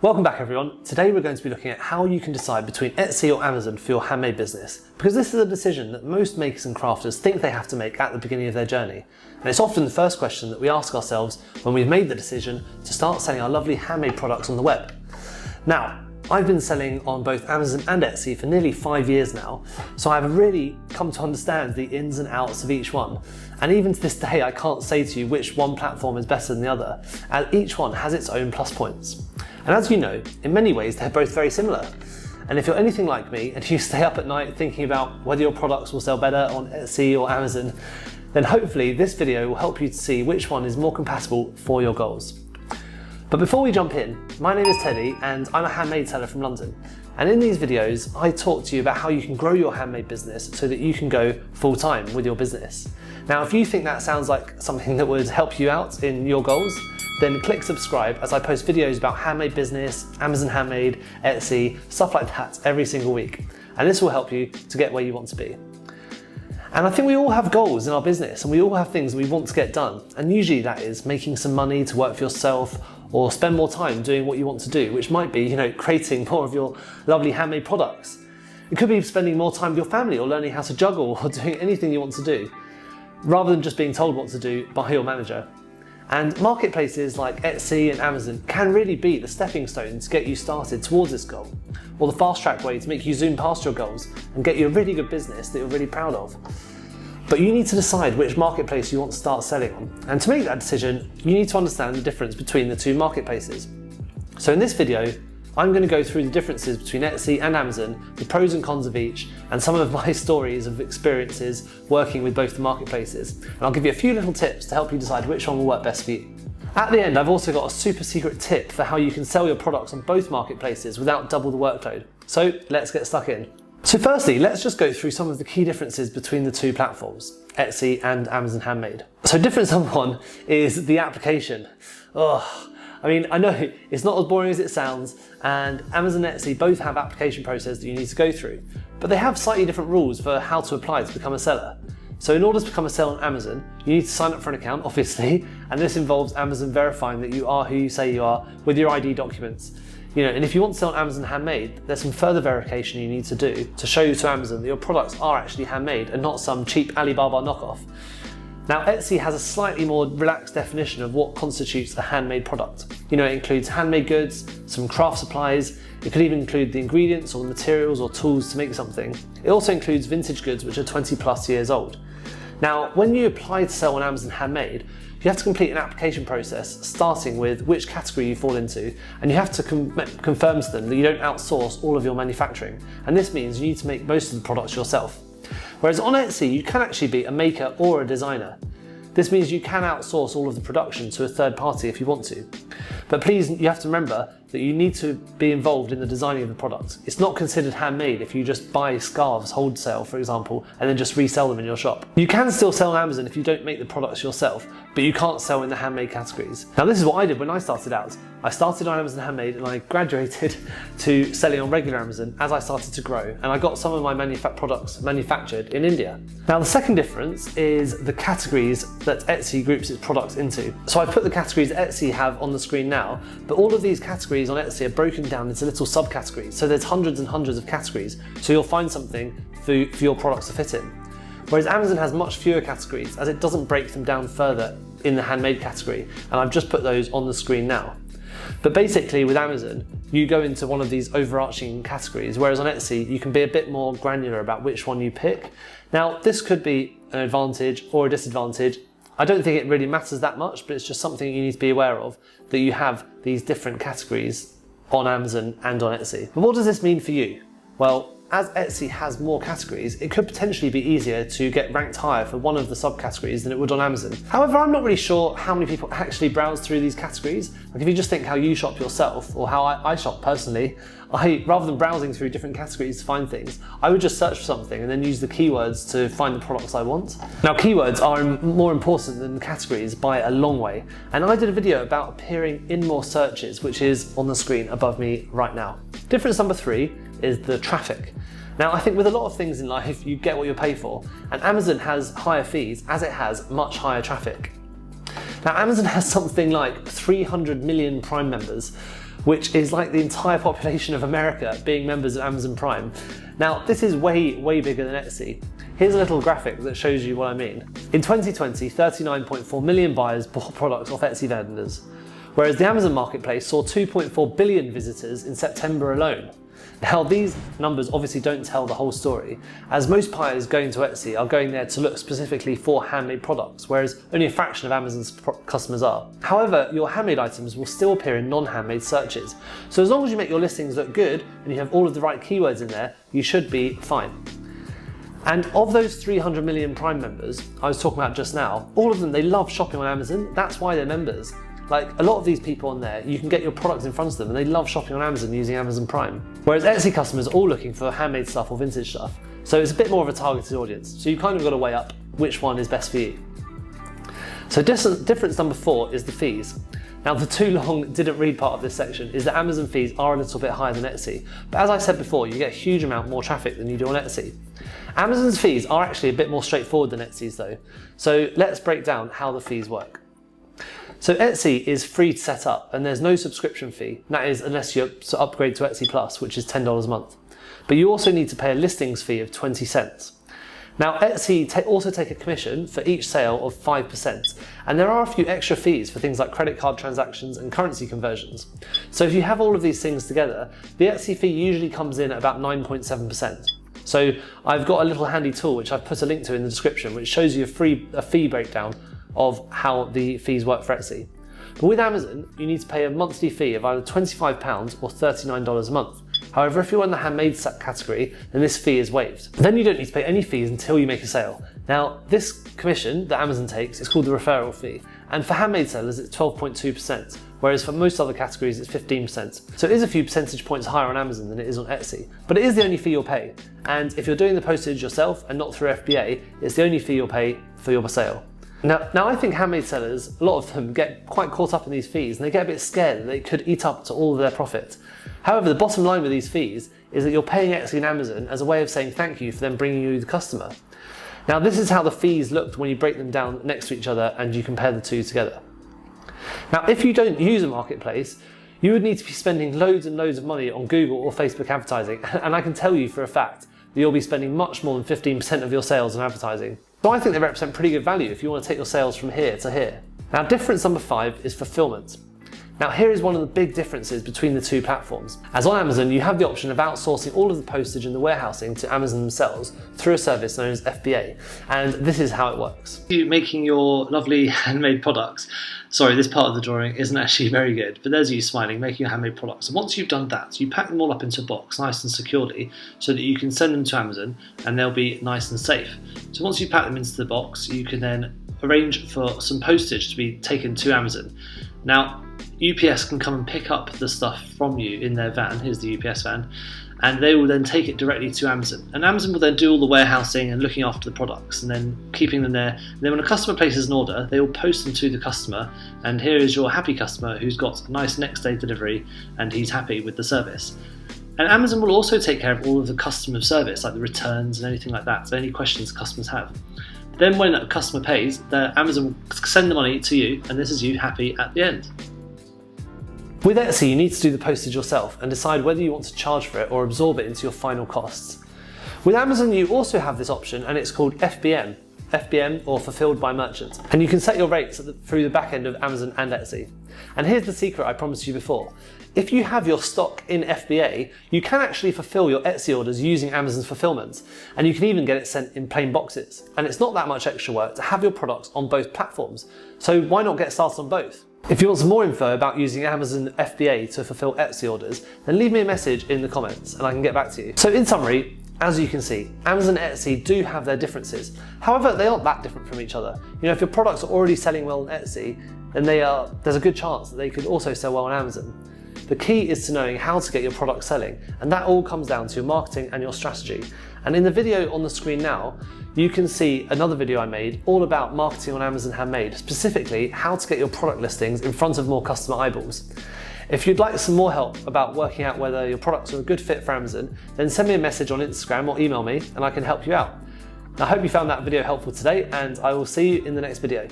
Welcome back everyone. Today we're going to be looking at how you can decide between Etsy or Amazon for your handmade business, because this is a decision that most makers and crafters think they have to make at the beginning of their journey. And it's often the first question that we ask ourselves when we've made the decision to start selling our lovely handmade products on the web. Now, I've been selling on both Amazon and Etsy for nearly 5 years now, so I've really come to understand the ins and outs of each one. And even to this day, I can't say to you which one platform is better than the other, as each one has its own plus points. And as you know, in many ways, they're both very similar. And if you're anything like me and you stay up at night thinking about whether your products will sell better on Etsy or Amazon, then hopefully this video will help you to see which one is more compatible for your goals. But before we jump in, my name is Teddy and I'm a handmade seller from London. And in these videos, I talk to you about how you can grow your handmade business so that you can go full-time with your business. Now, if you think that sounds like something that would help you out in your goals, then click subscribe as I post videos about handmade business, Amazon Handmade, Etsy, stuff like that every single week. And this will help you to get where you want to be. And I think we all have goals in our business and we all have things we want to get done. And usually that is making some money to work for yourself or spend more time doing what you want to do, which might be, creating more of your lovely handmade products. It could be spending more time with your family or learning how to juggle or doing anything you want to do, rather than just being told what to do by your manager. And marketplaces like Etsy and Amazon can really be the stepping stone to get you started towards this goal, or the fast track way to make you zoom past your goals and get you a really good business that you're really proud of. But you need to decide which marketplace you want to start selling on. And to make that decision, you need to understand the difference between the two marketplaces. So in this video, I'm going to go through the differences between Etsy and Amazon, the pros and cons of each, and some of my stories of experiences working with both the marketplaces. And I'll give you a few little tips to help you decide which one will work best for you. At the end, I've also got a super secret tip for how you can sell your products on both marketplaces without double the workload. So let's get stuck in. So firstly, let's just go through some of the key differences between the two platforms, Etsy and Amazon Handmade. So difference number one is the application. I know it's not as boring as it sounds, and Amazon and Etsy both have application processes that you need to go through, but they have slightly different rules for how to apply to become a seller. So in order to become a seller on Amazon, you need to sign up for an account, obviously, and this involves Amazon verifying that you are who you say you are with your ID documents. And if you want to sell on Amazon Handmade, there's some further verification you need to do to show to Amazon that your products are actually handmade and not some cheap Alibaba knockoff. Now, Etsy has a slightly more relaxed definition of what constitutes a handmade product. It includes handmade goods, some craft supplies, it could even include the ingredients or the materials or tools to make something. It also includes vintage goods which are 20+ years old. Now, when you apply to sell on Amazon Handmade, you have to complete an application process starting with which category you fall into, and you have to confirm to them that you don't outsource all of your manufacturing. And this means you need to make most of the products yourself. Whereas on Etsy, you can actually be a maker or a designer. This means you can outsource all of the production to a third party if you want to. But please, you have to remember that you need to be involved in the designing of the product. It's not considered handmade if you just buy scarves wholesale, for example, and then just resell them in your shop. You can still sell on Amazon if you don't make the products yourself, but you can't sell in the handmade categories. Now, this is what I did when I started out. I started on Amazon Handmade and I graduated to selling on regular Amazon as I started to grow, and I got some of my products manufactured in India. Now, the second difference is the categories that Etsy groups its products into. So I've put the categories Etsy have on the screen now, but all of these categories on Etsy are broken down into little subcategories. So there's hundreds and hundreds of categories, so you'll find something for your products to fit in. Whereas Amazon has much fewer categories as it doesn't break them down further in the handmade category, and I've just put those on the screen now. But basically with Amazon, you go into one of these overarching categories, whereas on Etsy, you can be a bit more granular about which one you pick. Now, this could be an advantage or a disadvantage. I don't think it really matters that much, but it's just something you need to be aware of, that you have these different categories on Amazon and on Etsy. But what does this mean for you? Well, as Etsy has more categories, it could potentially be easier to get ranked higher for one of the subcategories than it would on Amazon. However, I'm not really sure how many people actually browse through these categories. Like if you just think how you shop yourself, or how I shop personally, rather than browsing through different categories to find things, I would just search for something and then use the keywords to find the products I want. Now, keywords are more important than categories by a long way, and I did a video about appearing in more searches, which is on the screen above me right now. Difference number three is the traffic. Now, I think with a lot of things in life, you get what you pay for, and Amazon has higher fees as it has much higher traffic. Now, Amazon has something like 300 million Prime members, which is like the entire population of America being members of Amazon Prime. Now, this is way bigger than Etsy. Here's a little graphic that shows you what I mean. In 2020, 39.4 million buyers bought products off Etsy vendors, whereas the Amazon marketplace saw 2.4 billion visitors in September alone. Now, these numbers obviously don't tell the whole story, as most buyers going to Etsy are going there to look specifically for handmade products, whereas only a fraction of Amazon's customers are. However, your handmade items will still appear in non-handmade searches, so as long as you make your listings look good and you have all of the right keywords in there, you should be fine. And of those 300 million Prime members I was talking about just now, all of them, they love shopping on Amazon. That's why they're members. Like, a lot of these people on there, you can get your products in front of them and they love shopping on Amazon using Amazon Prime. Whereas Etsy customers are all looking for handmade stuff or vintage stuff. So it's a bit more of a targeted audience. So you've kind of got to weigh up which one is best for you. So difference number 4 is the fees. Now, the too long didn't read part of this section is that Amazon fees are a little bit higher than Etsy. But as I said before, you get a huge amount more traffic than you do on Etsy. Amazon's fees are actually a bit more straightforward than Etsy's though. So let's break down how the fees work. So Etsy is free to set up and there's no subscription fee. That is, unless you upgrade to Etsy Plus, which is $10 a month. But you also need to pay a listings fee of 20 cents. Now, Etsy also take a commission for each sale of 5%. And there are a few extra fees for things like credit card transactions and currency conversions. So if you have all of these things together, the Etsy fee usually comes in at about 9.7%. So I've got a little handy tool which I've put a link to in the description, which shows you a fee breakdown of how the fees work for Etsy. But with Amazon, you need to pay a monthly fee of either £25 or $39 a month. However, if you're in the handmade category, then this fee is waived. Then you don't need to pay any fees until you make a sale. Now, this commission that Amazon takes is called the referral fee, and for handmade sellers it's 12.2%, whereas for most other categories it's 15%. So it is a few percentage points higher on Amazon than it is on Etsy, but it is the only fee you'll pay. And if you're doing the postage yourself and not through FBA, it's the only fee you'll pay for your sale. Now I think handmade sellers, a lot of them get quite caught up in these fees and they get a bit scared that they could eat up to all of their profit. However, the bottom line with these fees is that you're paying Etsy and Amazon as a way of saying thank you for them bringing you the customer. Now, this is how the fees looked when you break them down next to each other and you compare the two together. Now, if you don't use a marketplace, you would need to be spending loads and loads of money on Google or Facebook advertising, and I can tell you for a fact that you'll be spending much more than 15% of your sales on advertising. So I think they represent pretty good value if you want to take your sales from here to here. Now, difference number 5 is fulfillment. Now, here is one of the big differences between the two platforms. As on Amazon, you have the option of outsourcing all of the postage and the warehousing to Amazon themselves through a service known as FBA, and this is how it works. Making your lovely handmade products. Sorry, this part of the drawing isn't actually very good, but there's you smiling, making your handmade products. And once you've done that, you pack them all up into a box, nice and securely, so that you can send them to Amazon and they'll be nice and safe. So once you pack them into the box, you can then arrange for some postage to be taken to Amazon. Now, UPS can come and pick up the stuff from you in their van, here's the UPS van, and they will then take it directly to Amazon. And Amazon will then do all the warehousing and looking after the products and then keeping them there. And then when a customer places an order, they will post them to the customer, and here is your happy customer who's got a nice next day delivery and he's happy with the service. And Amazon will also take care of all of the customer service, like the returns and anything like that, so any questions customers have. Then when a customer pays, Amazon will send the money to you, and this is you happy at the end. With Etsy, you need to do the postage yourself and decide whether you want to charge for it or absorb it into your final costs. With Amazon, you also have this option, and it's called FBM or Fulfilled by Merchant. And you can set your rates through the back end of Amazon and Etsy. And here's the secret I promised you before. If you have your stock in FBA, you can actually fulfill your Etsy orders using Amazon's fulfillment, and you can even get it sent in plain boxes. And it's not that much extra work to have your products on both platforms, so why not get started on both? If you want some more info about using Amazon FBA to fulfill Etsy orders, then leave me a message in the comments and I can get back to you. So in summary, as you can see, Amazon and Etsy do have their differences. However, they aren't that different from each other. You know, if your products are already selling well on Etsy, then there's a good chance that they could also sell well on Amazon. The key is to knowing how to get your product selling, and that all comes down to your marketing and your strategy. And in the video on the screen now, you can see another video I made all about marketing on Amazon Handmade, specifically how to get your product listings in front of more customer eyeballs. If you'd like some more help about working out whether your products are a good fit for Amazon, then send me a message on Instagram or email me and I can help you out. I hope you found that video helpful today, and I will see you in the next video.